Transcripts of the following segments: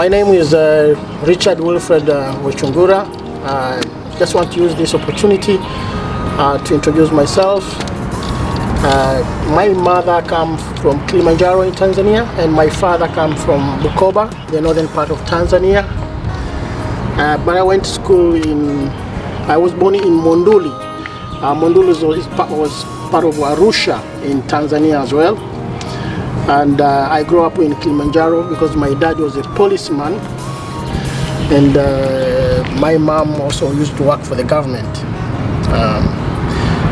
My name is Richard Wilfred Rwechungura. Just want to use this opportunity to introduce myself. My mother comes from Kilimanjaro in Tanzania, and my father comes from Bukoba, the northern part of Tanzania. But I went to school I was born in Monduli. Monduli was part of Arusha in Tanzania as well. And I grew up in Kilimanjaro because my dad was a policeman, and my mom also used to work for the government.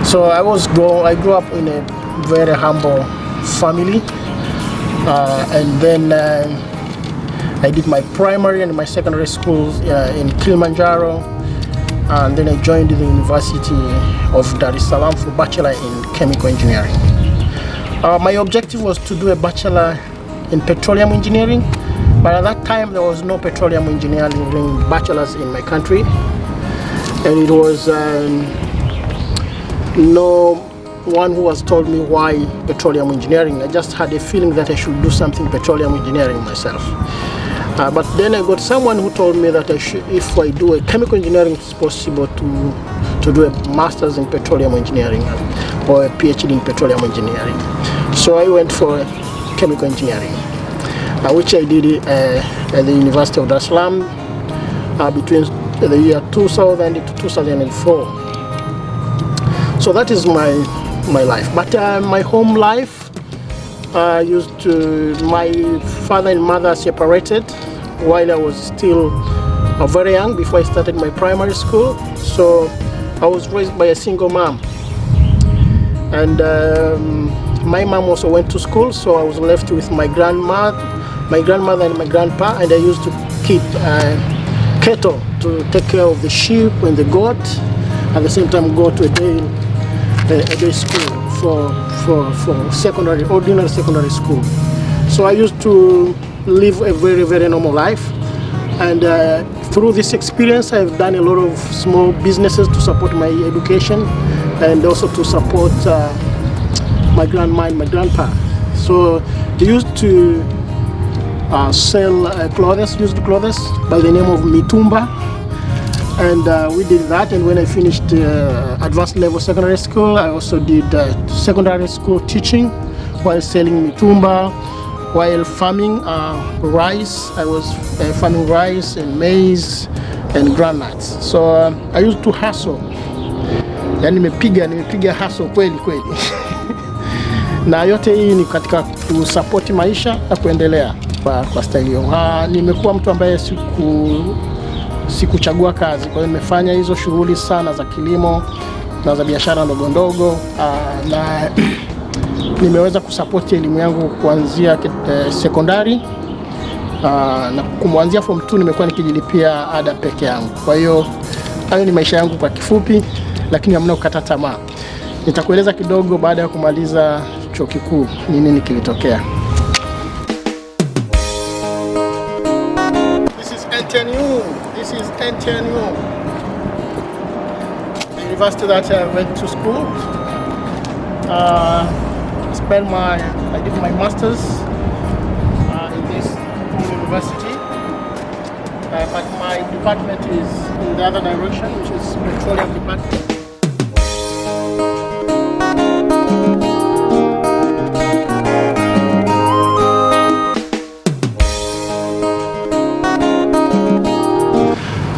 So I grew up in a very humble family, and then I did my primary and my secondary schools in Kilimanjaro, and then I joined the University of Dar es Salaam for bachelor in chemical engineering. My objective was to do a bachelor in petroleum engineering, but at that time there was no petroleum engineering bachelors in my country, and it was no one who has told me why petroleum engineering. I just had a feeling that I should do something petroleum engineering myself. But then I got someone who told me that if I do a chemical engineering, it's possible to do a master's in petroleum engineering or a PhD in petroleum engineering. So I went for chemical engineering, which I did at the University of Dar es Salaam between the year 2000 to 2004. So that is my life. But my home life, my father and mother separated while I was still very young, before I started my primary school. So I was raised by a single mom, and my mom also went to school, so I was left with my grandmother and my grandpa, and I used to keep cattle to take care of the sheep and the goat, at the same time go to a day school for ordinary secondary school. So I used to live a very, very normal life, and through this experience I've done a lot of small businesses to support my education and also to support my grandma and my grandpa. So they used to sell used clothes by the name of Mitumba, and we did that. And when I finished advanced level secondary school, I also did secondary school teaching while selling Mitumba, while farming rice. I was farming rice and maize and groundnuts. So I used to hustle. Yani nimepiga hustle kweli. Na yote hii ni katika kusapoti maisha na kuendelea kwa style hiyo. Nimekuwa mtu ambaye sikuchagua kazi, kwa hiyo nimefanya hizo shughuli sana za kilimo na za biashara ndogo ndogo, na nimeweza kusapoti elimu yangu kuanzia sekondari, na kuanzia form 2 nimekuwa nikijilipia ada peke yangu. Kwa hiyo hayo ni maisha yangu kwa kifupi, lakini hamna kukata tamaa. Nitakueleza kidogo baada ya kumaliza chuo kikuu nini kilitokea. This is NTNU, the university that I went to school. I did my master's in this university, but my department is in the other direction, which is petroleum department.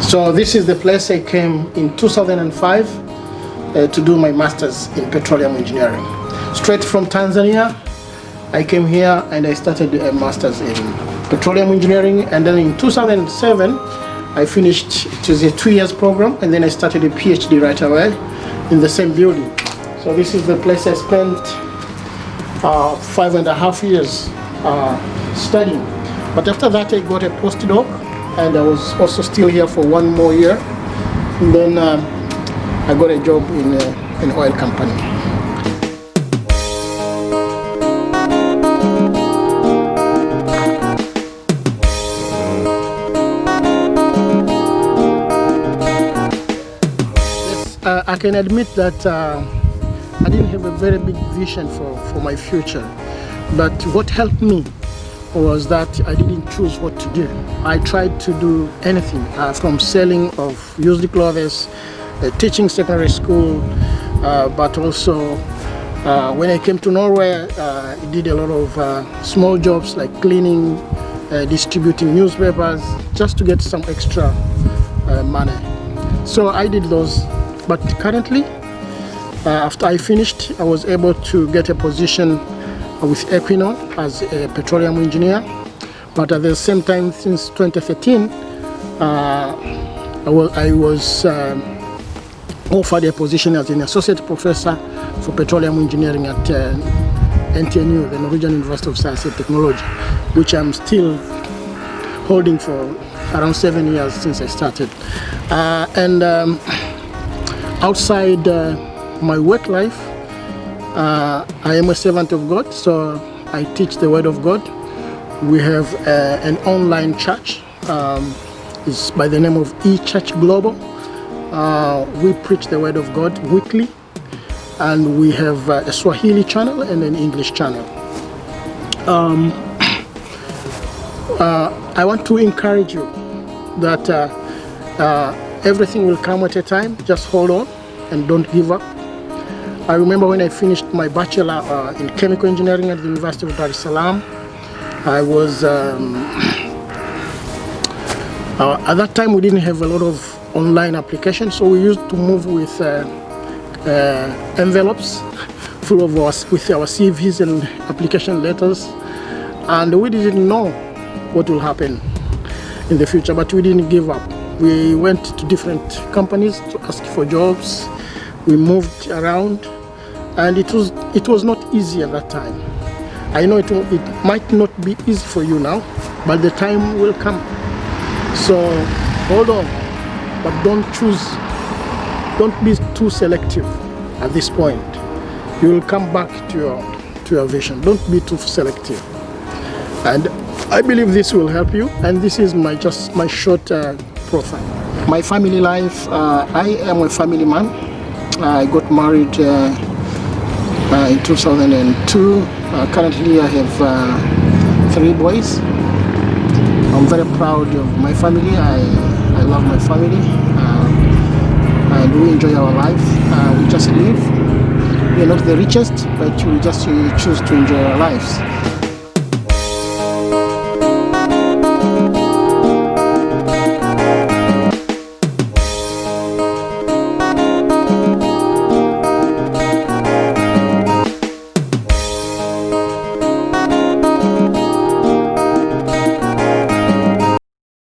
So this is the place I came in 2005 to do my master's in petroleum engineering. Straight from Tanzania, I came here and I started a master's in petroleum engineering, and then in 2007 I finished. It was a 2 years program, and then I started a PhD right away in the same building. So this is the place I spent 5.5 years studying. But after that I got a postdoc, and I was also still here for 1 more year, and then I got a job in an oil company. I can admit that I didn't have a very big vision for my future, but what helped me was that I didn't choose what to do. I tried to do anything, from selling of used clothes, teaching secondary school, but also when I came to Norway, I did a lot of small jobs like cleaning, distributing newspapers, just to get some extra money. So I did those, but currently, after I finished, I was able to get a position with Equinor as a petroleum engineer. But at the same time, since 2013, I was offered a position as an associate professor for petroleum engineering at NTNU, the Norwegian University of Science and Technology, which I'm still holding for around 7 years since I started. Outside my work life, I am a servant of God, so I teach the Word of God. We have an online church. It's by the name of eChurch Global. We preach the Word of God weekly, and we have a Swahili channel and an English channel. I want to encourage you that everything will come at a time. Just hold on and don't give up. I remember when I finished my bachelor in chemical engineering at the University of Dar es Salaam, I was, at that time we didn't have a lot of online applications, so we used to move with envelopes full of with our CVs and application letters, and we didn't know what will happen in the future, but we didn't give up. We went to different companies to ask for jobs. We moved around, and it was not easy at that time. I know it might not be easy for you now, but the time will come. So hold on, but don't be too selective at this point. You will come back to your vision. Don't be too selective. And I believe this will help you, and this is my short profile. My family life, I am a family man. I got married in 2002. Currently I have 3 boys. I'm very proud of my family. I love my family, and we enjoy our life. We just live. We are not the richest, but we just choose to enjoy our lives.